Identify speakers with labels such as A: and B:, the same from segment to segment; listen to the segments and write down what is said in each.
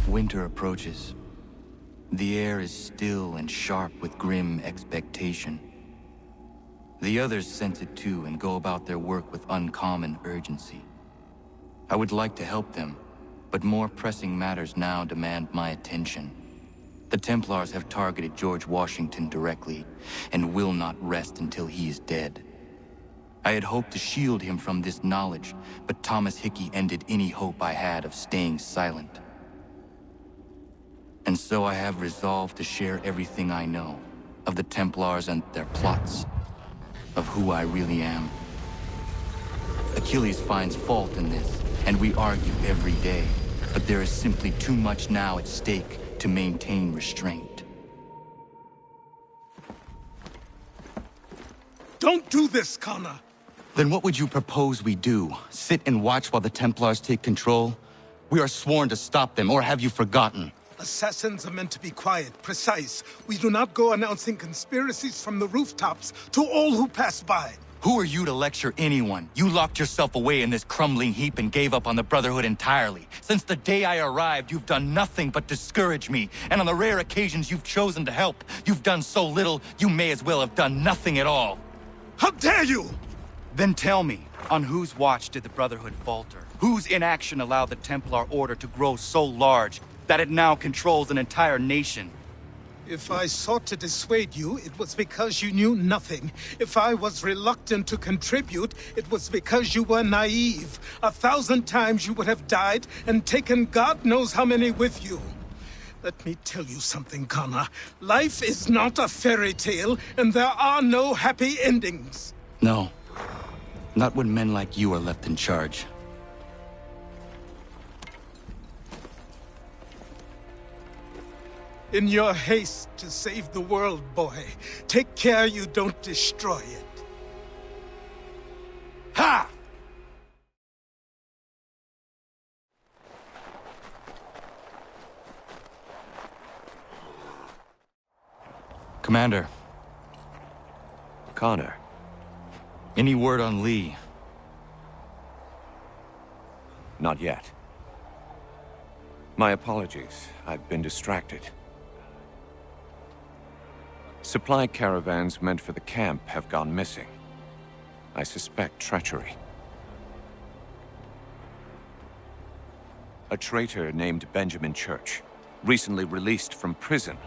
A: Winter approaches. The air is still and sharp with grim expectation. The others sense it too and go about their work with uncommon urgency. I would like to help them, but more pressing matters now demand my attention. The Templars have targeted George Washington directly, and will not rest until he is dead. I had hoped to shield him from this knowledge, but Thomas Hickey ended any hope I had of staying silent. And so I have resolved to share everything I know, of the Templars and their plots, of who I really am. Achilles finds fault in this, and we argue every day, but there is simply too much now at stake to maintain restraint.
B: Don't do this, Connor!
A: Then what would you propose we do? Sit and watch while the Templars take control? We are sworn to stop them, or have you forgotten?
B: Assassins are meant to be quiet, precise. We do not go announcing conspiracies from the rooftops to all who pass by.
A: Who are you to lecture anyone? You locked yourself away in this crumbling heap and gave up on the Brotherhood entirely. Since the day I arrived, you've done nothing but discourage me. And on the rare occasions you've chosen to help, you've done so little, you may as well have done nothing at all.
B: How dare you!
A: Then tell me, on whose watch did the Brotherhood falter? Whose inaction allowed the Templar Order to grow so large that it now controls an entire nation?
B: If I sought to dissuade you, it was because you knew nothing. If I was reluctant to contribute, it was because you were naive. 1,000 times you would have died and taken God knows how many with you. Let me tell you something, Connor. Life is not a fairy tale, and there are no happy endings.
A: No. Not when men like you are left in charge.
B: In your haste to save the world, boy, take care you don't destroy it. Ha!
A: Commander.
C: Connor.
A: Any word on Lee?
C: Not yet. My apologies. I've been distracted. Supply caravans meant for the camp have gone missing. I suspect treachery. A traitor named Benjamin Church, recently released from prison,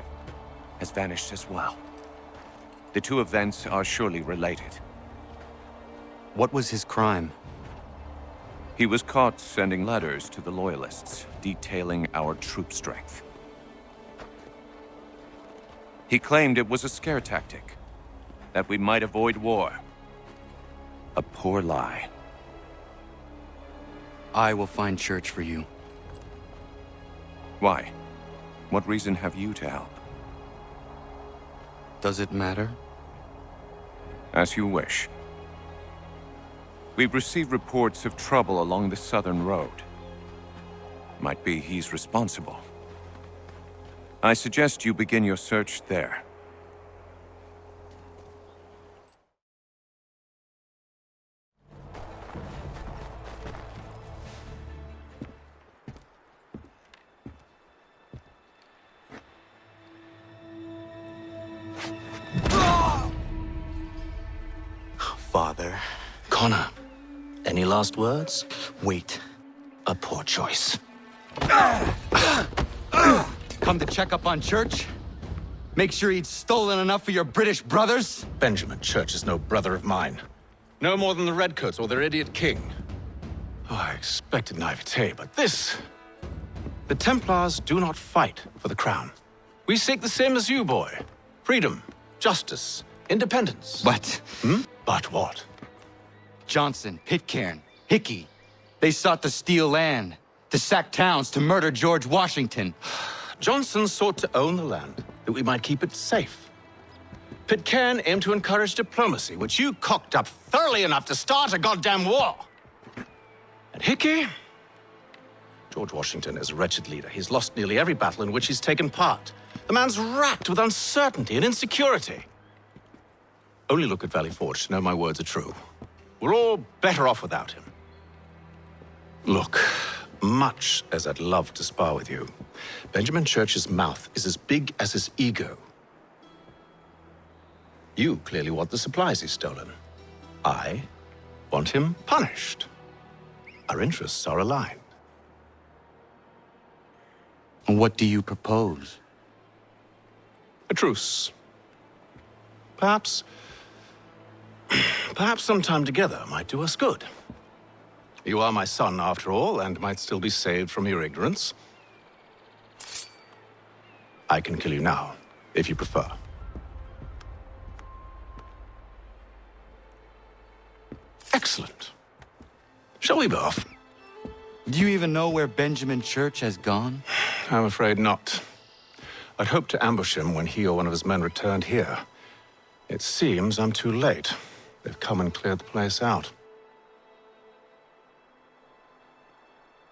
C: has vanished as well. The two events are surely related.
A: What was his crime?
C: He was caught sending letters to the Loyalists, detailing our troop strength. He claimed it was a scare tactic, that we might avoid war. A poor lie.
A: I will find Church for you.
C: Why? What reason have you to help?
A: Does it matter?
C: As you wish. We've received reports of trouble along the southern road. Might be he's responsible. I suggest you begin your search there.
D: Father. Connor, any last words? Wait. A poor choice.
A: Come to check up on Church? Make sure he'd stolen enough for your British brothers?
D: Benjamin Church is no brother of mine. No more than the Redcoats or their idiot king. Oh, I expected naivete, but this... The Templars do not fight for the crown. We seek the same as you, boy. Freedom, justice, independence.
A: But...
D: But what?
A: Johnson, Pitcairn, Hickey, they sought to steal land, to sack towns, to murder George Washington.
D: Johnson sought to own the land, that we might keep it safe. Pitcairn aimed to encourage diplomacy, which you cocked up thoroughly enough to start a goddamn war. And Hickey? George Washington is a wretched leader. He's lost nearly every battle in which he's taken part. The man's racked with uncertainty and insecurity. Only look at Valley Forge to know my words are true. We're all better off without him. Look, much as I'd love to spar with you, Benjamin Church's mouth is as big as his ego. You clearly want the supplies he's stolen. I want him punished. Our interests are aligned.
A: What do you propose?
D: A truce. Perhaps some time together might do us good. You are my son, after all, and might still be saved from your ignorance. I can kill you now, if you prefer. Excellent. Shall we be off?
A: Do you even know where Benjamin Church has gone?
D: I'm afraid not. I'd hoped to ambush him when he or one of his men returned here. It seems I'm too late. They've come and cleared the place out.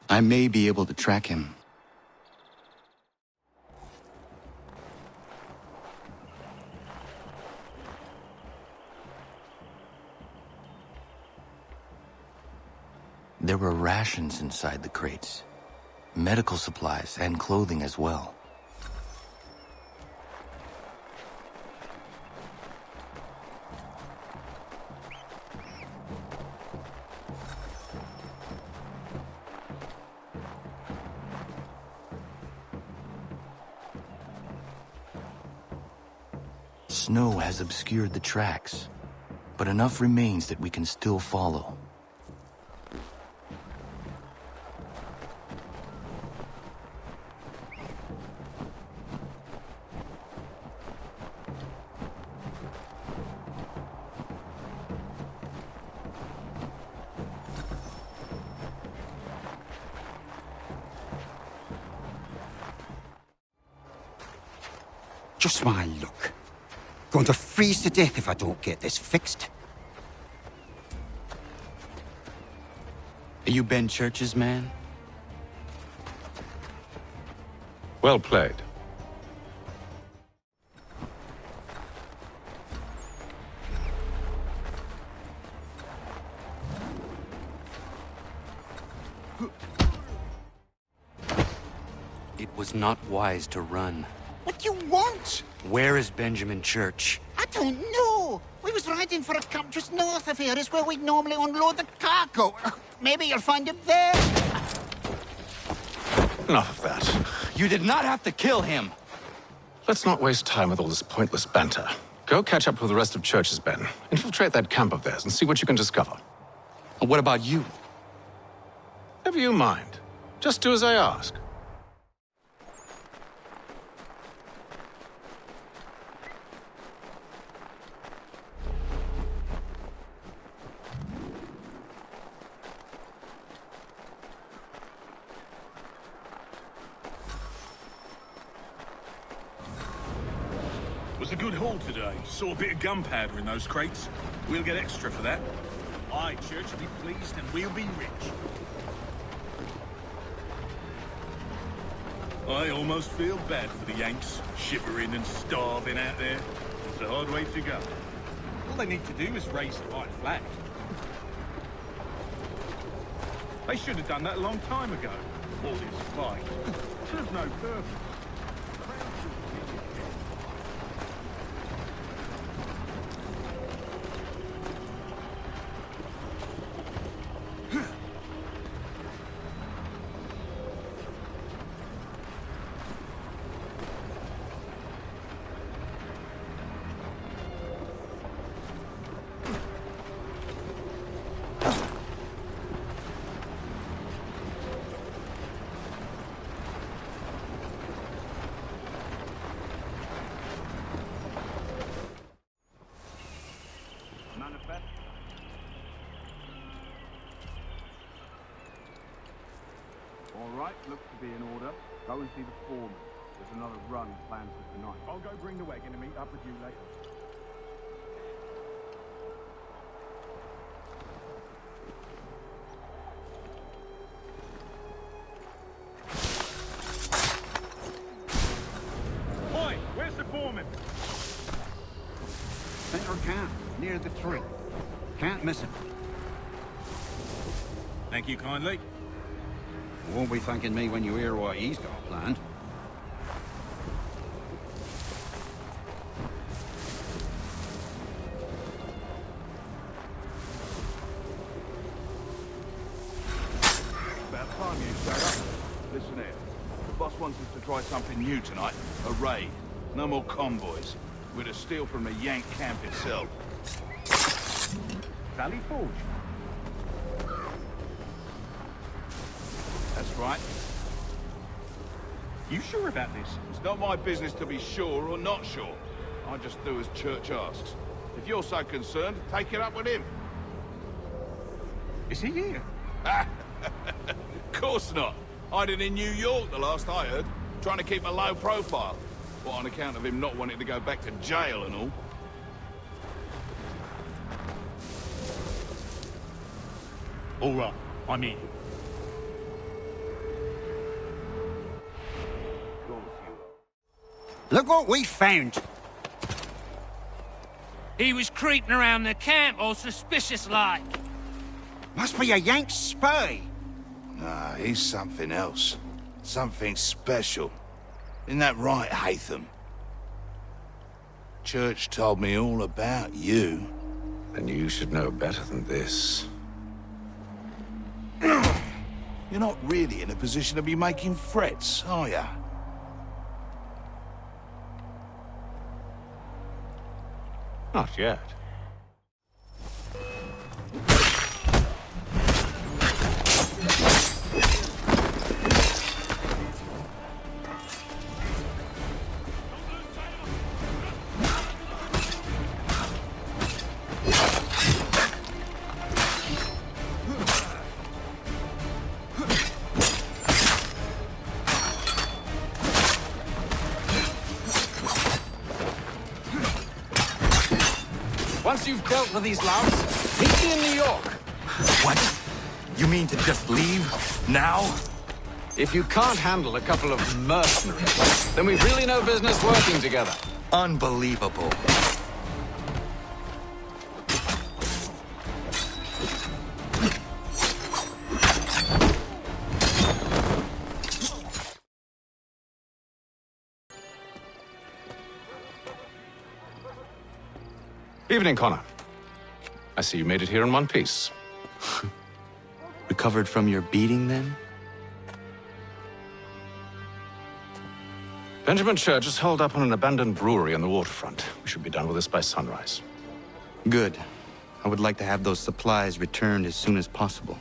A: I may be able to track him. There were rations inside the crates, medical supplies and clothing as well. Snow has obscured the tracks, but enough remains that we can still follow.
E: Just my luck. Going to freeze to death if I don't get this fixed.
A: Are you Ben Church's man?
D: Well played.
A: It was not wise to run.
E: What do you want?
A: Where is Benjamin Church?
E: I don't know. We was riding for a camp just north of here. It's where we'd normally unload the cargo. Maybe you'll find him there.
D: Enough of that.
A: You did not have to kill him!
D: Let's not waste time with all this pointless banter. Go catch up with the rest of Church's men. Infiltrate that camp of theirs and see what you can discover.
A: And what about you?
D: Never you mind. Just do as I ask.
F: Was a good haul today. Saw a bit of gunpowder in those crates. We'll get extra for that. Aye, Church will be pleased and we'll be rich. I almost feel bad for the Yanks, shivering and starving out there. It's a hard way to go. All they need to do is raise the right flag. They should have done that a long time ago. All this fight. Serves no purpose.
G: All right, looks to be in order. Go and see the foreman. There's another run planned for tonight. I'll go bring the wagon and meet up with you later. Boy, where's the foreman?
E: Center camp, near the tree. Can't miss him.
F: Thank you kindly.
E: Won't be thanking me when you hear what he's got planned.
F: try something new tonight. A raid. No more convoys. We're to steal from the Yank camp itself.
G: Valley Forge.
F: That's right.
G: You sure about this?
F: It's not my business to be sure or not sure. I just do as Church asks. If you're so concerned, take it up with him.
G: Is he here?
F: Of course not. Hiding in New York, the last I heard. Trying to keep a low profile. But on account of him not wanting to go back to jail and all.
G: All right, I'm in.
E: Look what we found.
H: He was creeping around the camp all suspicious-like.
E: Must be a Yank spy.
I: Nah, he's something else. Something special. Isn't that right, Hatham? Church told me all about you.
D: Then you should know better than this.
I: You're not really in a position to be making threats, are ya?
D: Not yet. Once you've dealt with these louts, meet me in New York.
A: What? You mean to just leave? Now?
D: If you can't handle a couple of mercenaries, then we've really no business working together.
A: Unbelievable.
D: Evening, Connor. I see you made it here in one piece.
A: Recovered from your beating, then?
D: Benjamin Church is holed up on an abandoned brewery on the waterfront. We should be done with this by sunrise.
A: Good. I would like to have those supplies returned as soon as possible.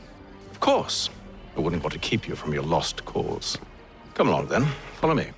D: Of course. I wouldn't want to keep you from your lost cause. Come along, then. Follow me.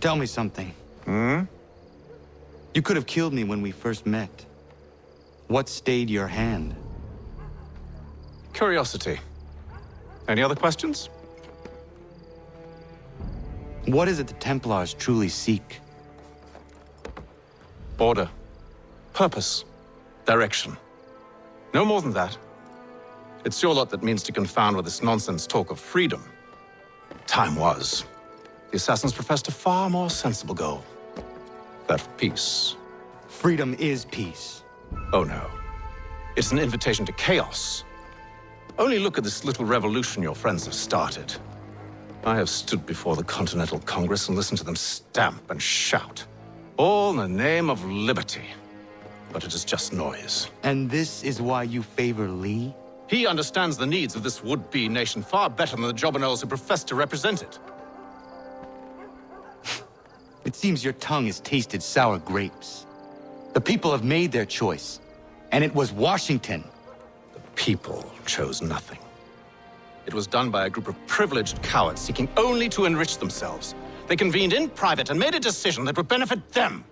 A: Tell me something. You could have killed me when we first met. What stayed your hand?
D: Curiosity. Any other questions?
A: What is it the Templars truly seek?
D: Order. Purpose. Direction. No more than that. It's your lot that means to confound with this nonsense talk of freedom. Time was. The assassins professed a far more sensible goal. That of peace.
A: Freedom is peace.
D: Oh no. It's an invitation to chaos. Only look at this little revolution your friends have started. I have stood before the Continental Congress and listened to them stamp and shout. All in the name of liberty. But it is just noise.
A: And this is why you favor Lee?
D: He understands the needs of this would-be nation far better than the jobberknolls who profess to represent it.
A: It seems your tongue has tasted sour grapes. The people have made their choice, and it was Washington.
D: The people chose nothing. It was done by a group of privileged cowards seeking only to enrich themselves. They convened in private and made a decision that would benefit them.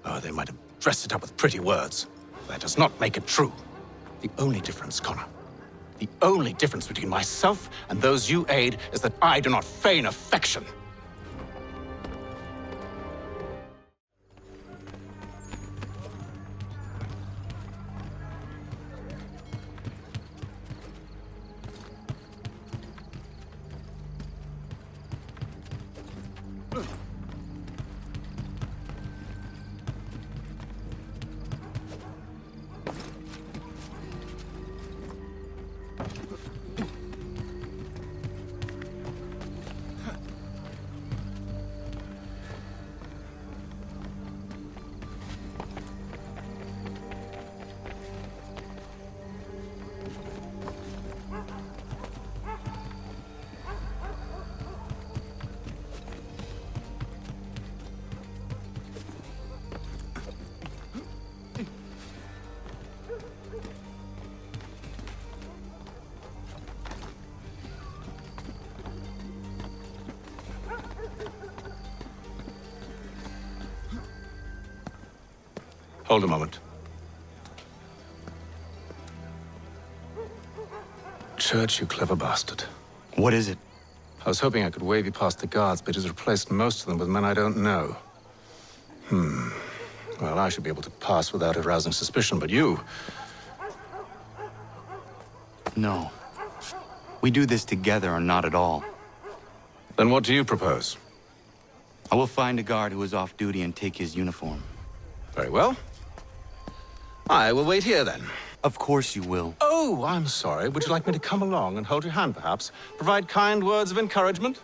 D: Oh, they might have dressed it up with pretty words. That does not make it true. The only difference, Connor, the only difference between myself and those you aid is that I do not feign affection. Hold a moment. Church, you clever bastard.
A: What is it?
D: I was hoping I could wave you past the guards, but he's replaced most of them with men I don't know. Well, I should be able to pass without arousing suspicion, but you...
A: No. We do this together or not at all.
D: Then what do you propose?
A: I will find a guard who is off duty and take his uniform.
D: Very well. I will wait here, then.
A: Of course you will.
D: Oh, I'm sorry. Would you like me to come along and hold your hand, perhaps? Provide kind words of encouragement?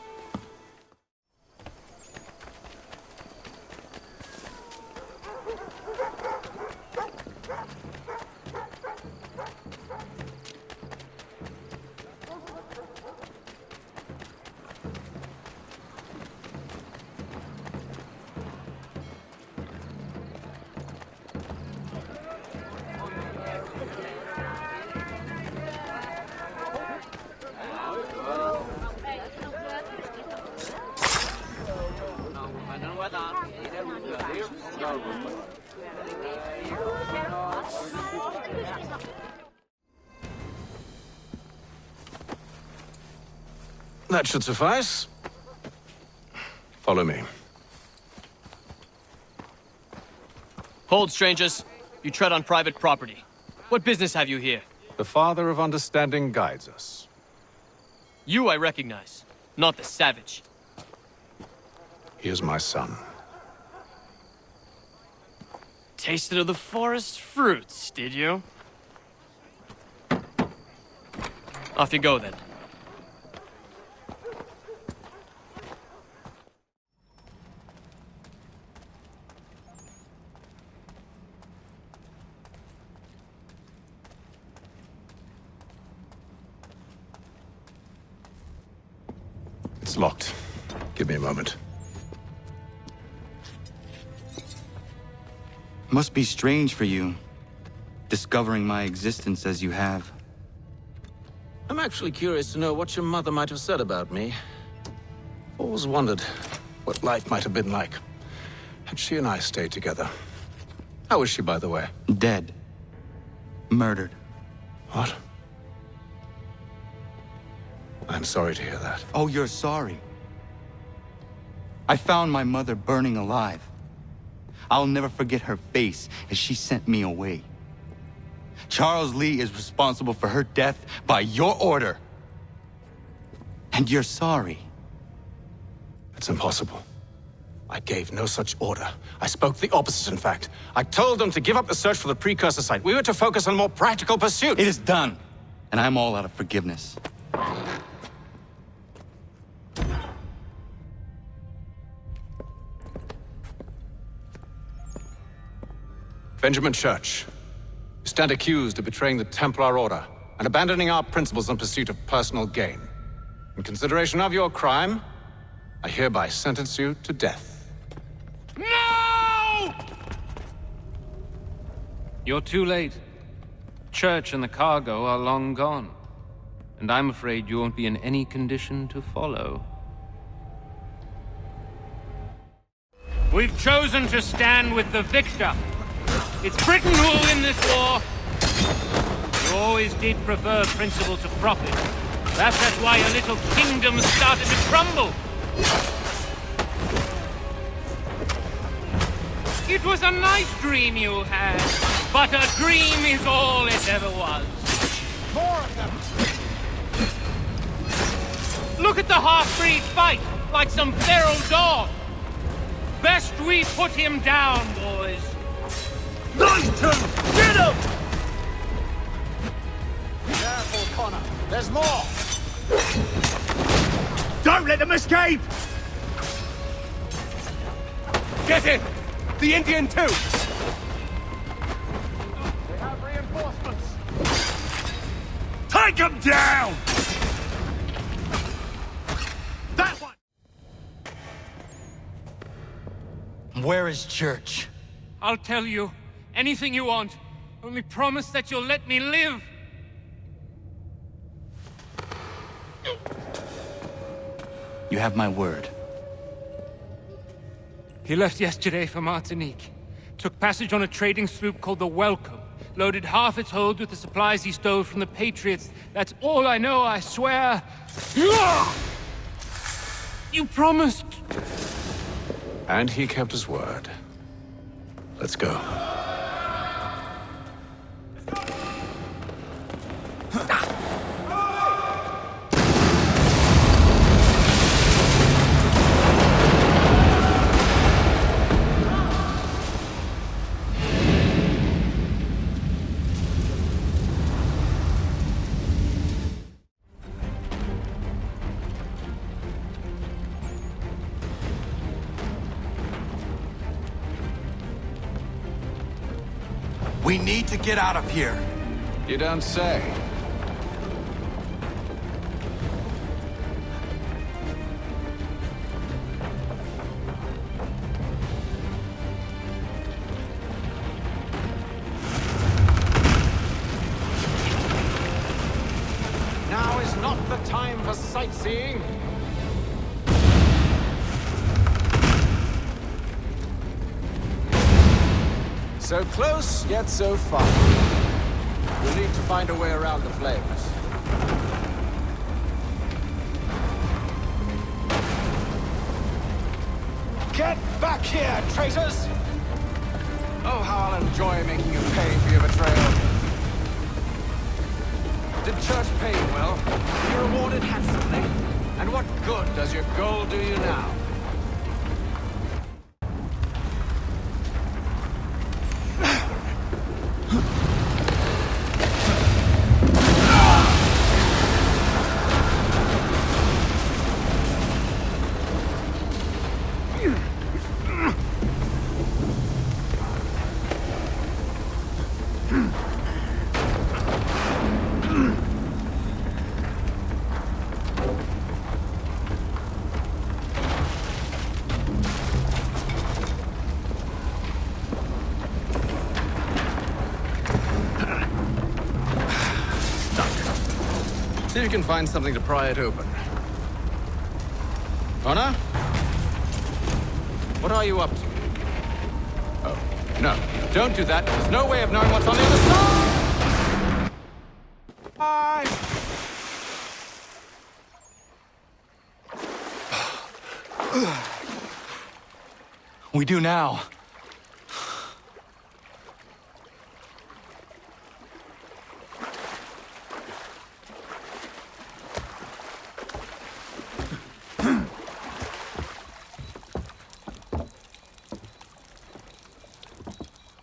D: That should suffice. Follow me.
J: Hold, strangers. You tread on private property. What business have you here?
D: The Father of Understanding guides us.
J: You I recognize, not the savage.
D: He is my son.
J: Tasted of the forest fruits, did you? Off you go, then.
D: It's locked. Give me a moment.
A: Must be strange for you, discovering my existence as you have.
D: I'm actually curious to know what your mother might have said about me. Always wondered what life might have been like had she and I stayed together. How is she, by the way?
A: Dead. Murdered.
D: What? I'm sorry to hear that.
A: Oh, you're sorry. I found my mother burning alive. I'll never forget her face as she sent me away. Charles Lee is responsible for her death by your order. And you're sorry.
D: It's impossible. I gave no such order. I spoke the opposite, in fact. I told them to give up the search for the precursor site. We were to focus on more practical pursuits.
A: It is done, and I'm all out of forgiveness.
D: Benjamin Church, you stand accused of betraying the Templar Order and abandoning our principles in pursuit of personal gain. In consideration of your crime, I hereby sentence you to death.
H: No! You're too late. Church and the cargo are long gone. And I'm afraid you won't be in any condition to follow. We've chosen to stand with the victor. It's Britain who will win this war. You always did prefer principle to profit. Perhaps that's why your little kingdom started to crumble. It was a nice dream you had, but a dream is all it ever was.
E: More of them!
H: Look at the half-breed fight, like some feral dog. Best we put him down, boys.
F: Those two! Get him!
E: Careful, Connor. There's more!
F: Don't let them escape!
G: Get it! The Indian too!
E: They have reinforcements!
F: Take them down! That one!
A: Where is Church?
H: I'll tell you. Anything you want. Only promise that you'll let me live.
A: You have my word.
H: He left yesterday for Martinique. Took passage on a trading sloop called the Welcome. Loaded half its hold with the supplies he stole from the Patriots. That's all I know, I swear. You promised.
D: And he kept his word. Let's go.
A: We need to get out of here.
D: You don't say. Now is not the time for sightseeing. So close, yet so far. We'll need to find a way around the flames. Get back here, traitors! Oh, how I'll enjoy making you pay for your betrayal. Did Church pay you well? You rewarded handsomely. And what good does your gold do you now? See if you can find something to pry it open. Honor? What are you up to? Oh, no. Don't do that. There's no way of knowing what's on the other side! Bye!
A: We do now.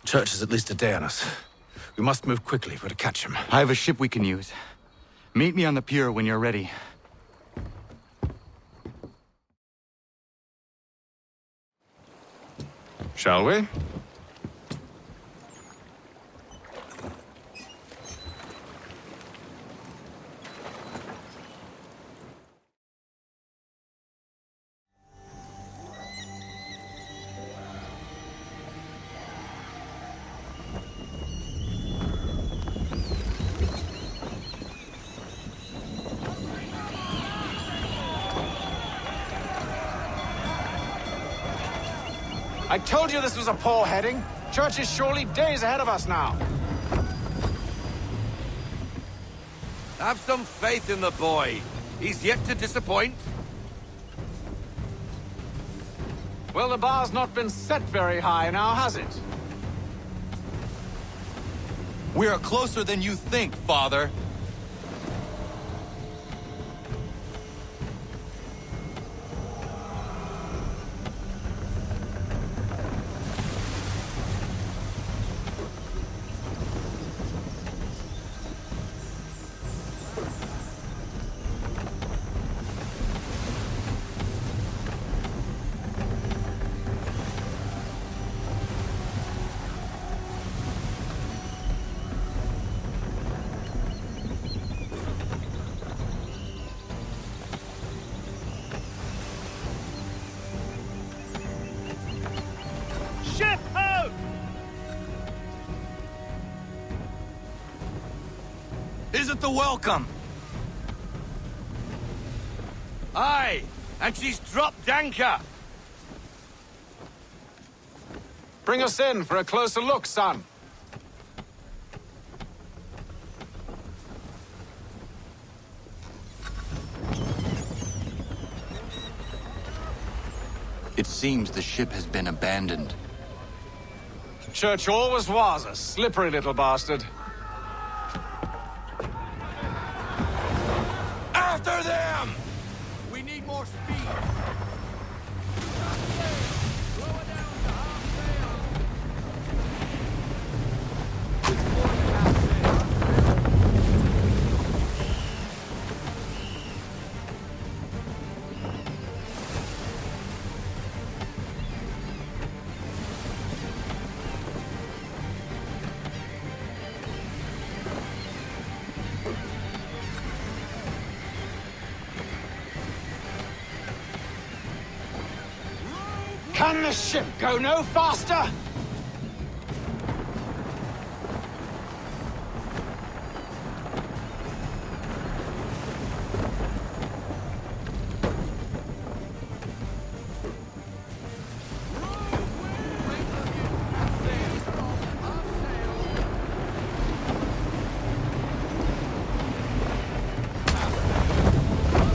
D: Church is at least a day on us. We must move quickly if we're to catch him.
A: I have a ship we can use. Meet me on the pier when you're ready.
D: Shall we? I told you this was a poor heading. Church is surely days ahead of us now.
I: Have some faith in the boy. He's yet to disappoint.
D: Well, the bar's not been set very high now, has it?
A: We are closer than you think, Father.
H: Ship out!
I: Is it the Welcome? Aye, and she's dropped anchor.
D: Bring us in for a closer look, son.
A: It seems the ship has been abandoned.
D: Church always was a slippery little bastard.
I: After them! We need more speed.
D: Can the ship go no faster?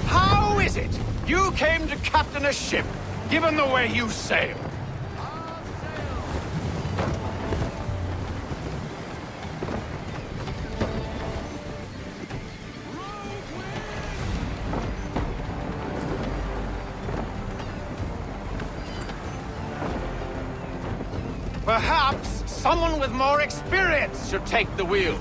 D: How is it you came to captain a ship, given the way you sail? Perhaps someone with more experience should take the wheel.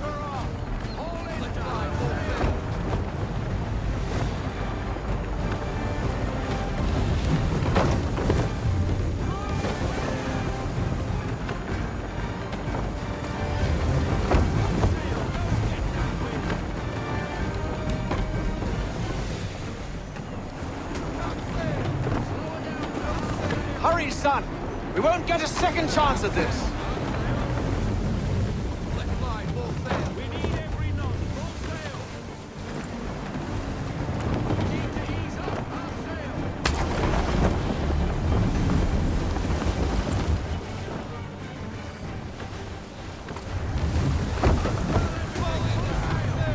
D: Hurry, son! We won't get a second chance at this!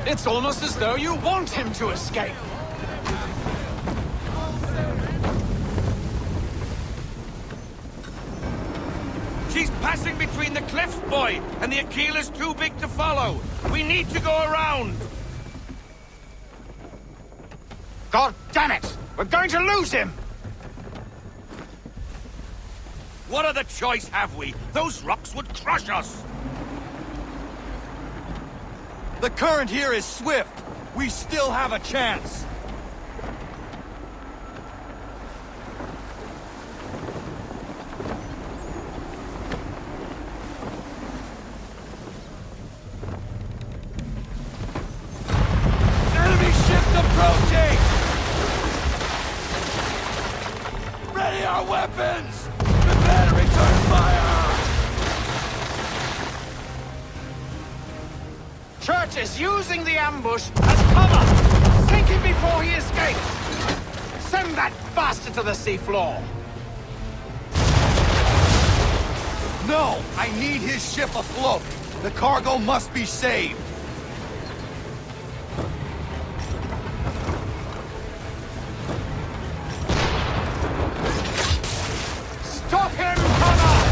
D: It's almost as though you want him to escape!
H: She's passing between the cliffs, boy, and the Aquila's too big to follow. We need to go around.
D: God damn it! We're going to lose him!
H: What other choice have we? Those rocks would crush us.
A: The current here is swift. We still have a chance. Enemy ship approaching! Ready our weapons! Prepare to return fire!
D: Church is using the ambush as cover! Sink him before he escapes! Send that bastard to the seafloor!
A: No! I need his ship afloat! The cargo must be saved!
D: Stop him, Connor!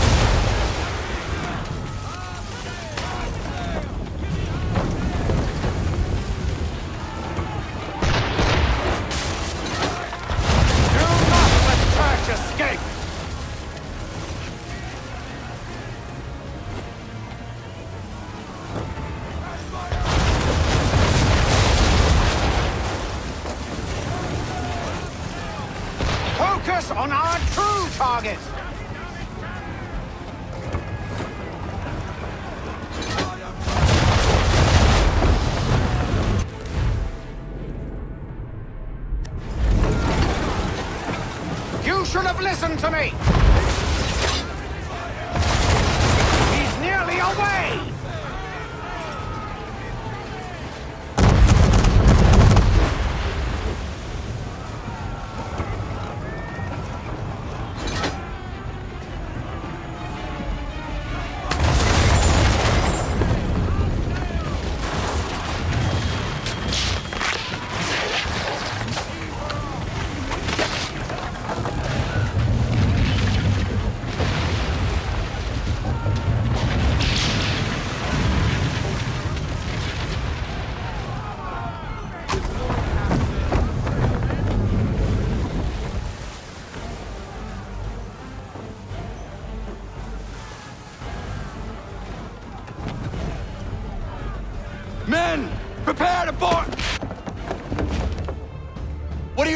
D: Do not let Church escape! Focus on our true target! You should have listened to me! He's nearly away!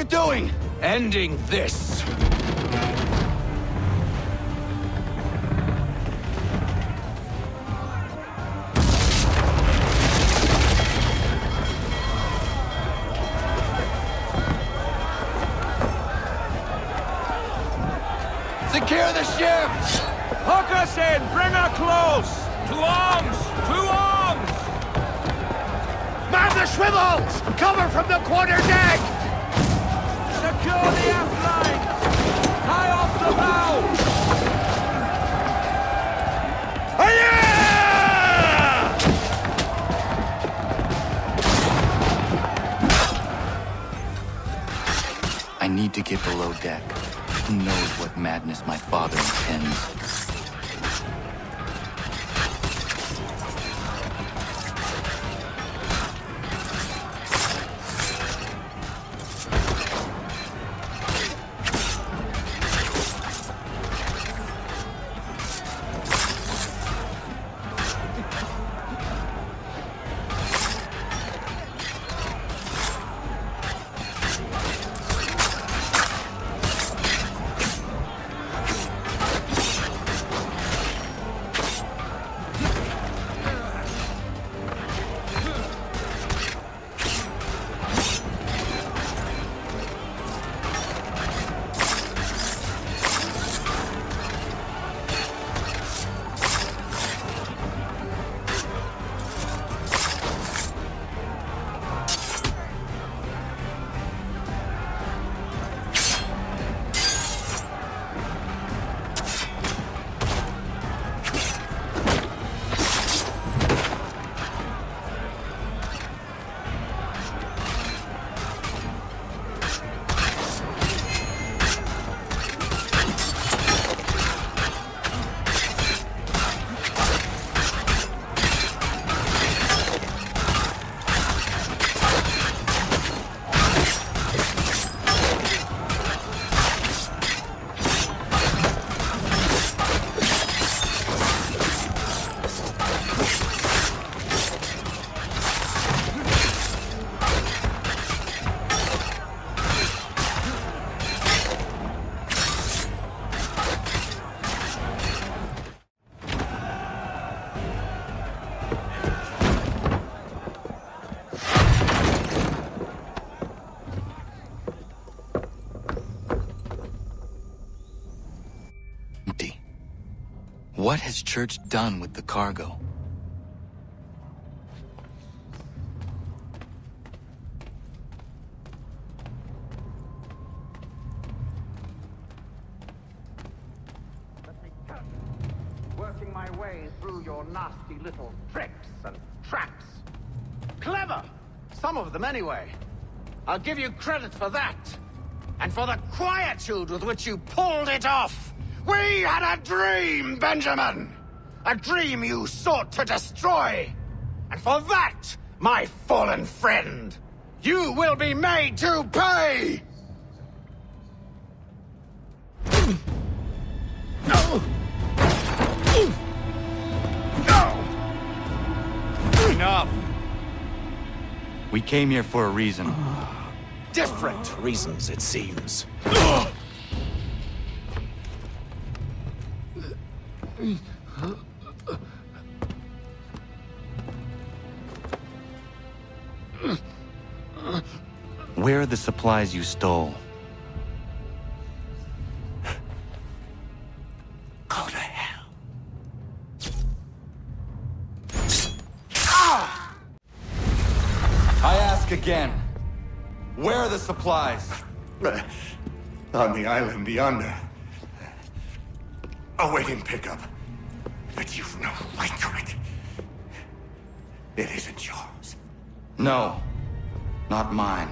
A: doing?
D: Ending this.
A: Secure the ship!
F: Hook us in! Bring her close! To arms! To arms!
I: Man the swivels! Cover from the quarter deck!
F: Secure the aft lines! Tie off the bow!
A: I need to get below deck. Who knows what madness my father intends? What has Church done with the cargo?
E: Working my way through your nasty little tricks and traps. Clever! Some of them, anyway. I'll give you credit for that. And for the quietude with which you pulled it off. We had a dream, Benjamin! A dream you sought to destroy. And for that, my fallen friend, you will be made to pay!
A: Enough! We came here for a reason.
D: Different reasons, it seems.
A: Where are the supplies you stole?
I: Go to hell.
A: I ask again. Where are the supplies?
I: On the island yonder. Awaiting pickup. But you've no right to it. It isn't yours.
A: No, not mine.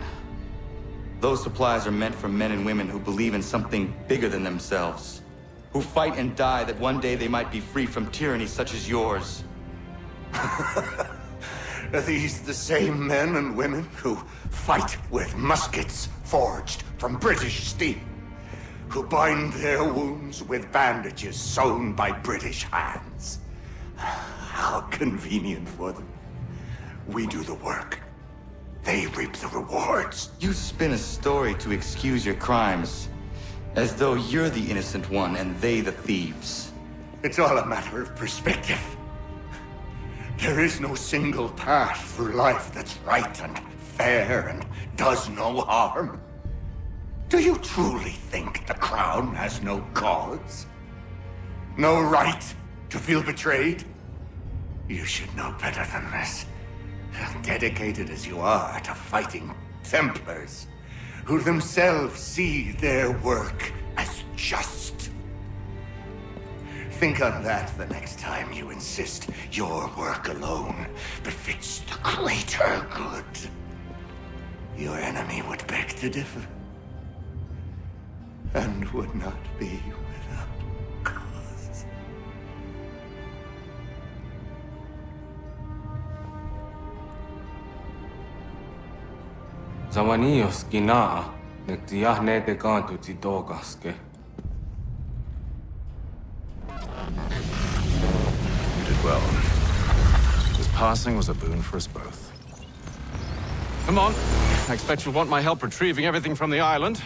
A: Those supplies are meant for men and women who believe in something bigger than themselves. Who fight and die that one day they might be free from tyranny such as yours.
I: Are these the same men and women who fight with muskets forged from British steel? Who bind their wounds with bandages sewn by British hands? How convenient for them. We do the work. they reap the rewards.
A: You spin a story to excuse your crimes, as though you're the innocent one and they the thieves.
I: It's all a matter of perspective. There is no single path through life that's right and fair and does no harm. Do you truly think the Crown has no cause? No right to feel betrayed? You should know better than this. Dedicated as you are to fighting Templars, who themselves see their work as just. Think on that the next time you insist your work alone befits the greater good. Your enemy would beg to differ, and would not be without cause.
K: Zawanios kinaa, nektiahne te kantu titokaske.
D: You did well. His passing was a boon for us both. Come on. I expect you'll want my help retrieving everything from the island.